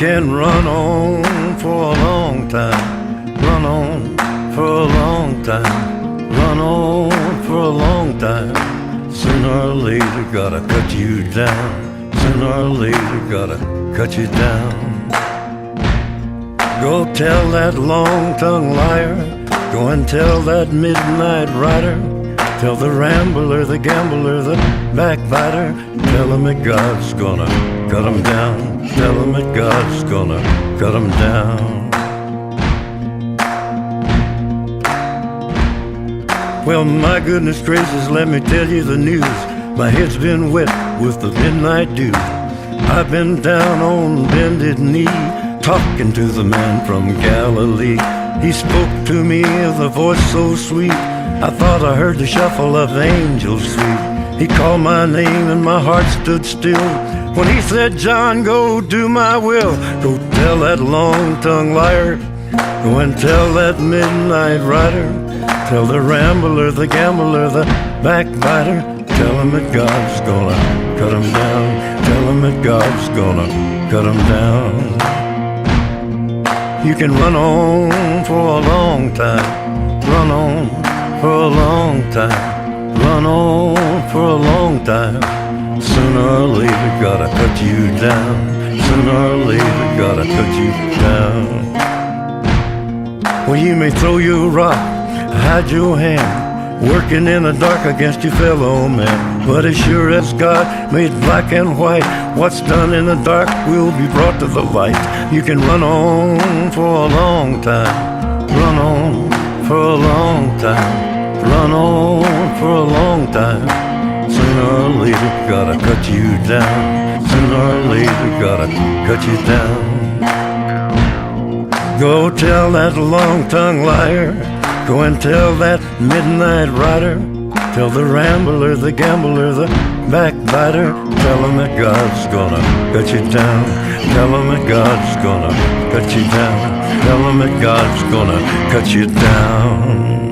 can run on for a long time, run on for a long time, run on for a long time. Sooner or later gotta cut you down, sooner or later gotta cut you down. Go tell that long-tongued liar, go and tell that midnight rider, tell the rambler, the gambler, the backbiter, tell him that God's gonna cut him down, tell him that God's gonna cut him down. Well, my goodness gracious, let me tell you the news. My head's been wet with the midnight dew. I've been down on bended knee, talking to the man from Galilee. He spoke to me with a voice so sweet, I thought I heard the shuffle of angels sweet. He called my name and my heart stood still when he said, John, go do my will. Go tell that long-tongued liar, go and tell that midnight rider, tell the rambler, the gambler, the backbiter, tell him that God's gonna cut him down, tell him that God's gonna cut him down. You can run on for a long time, run on for a long time, run on for a long time. Sooner or later gotta cut you down, sooner or later gotta cut you down. Well, you may throw your rock, hide your hand, working in the dark against your fellow man, but as sure as God made black and white, what's done in the dark will be brought to the light. You can run on for a long time, run on for a long time, run on for a long time. Sooner or later gotta cut you down, sooner or later gotta cut you down. Go tell that long-tongued liar, go and tell that midnight rider, tell the rambler, the gambler, the backbiter, tell him that God's gonna cut you down, tell him that God's gonna cut you down, tell him that God's gonna cut you down.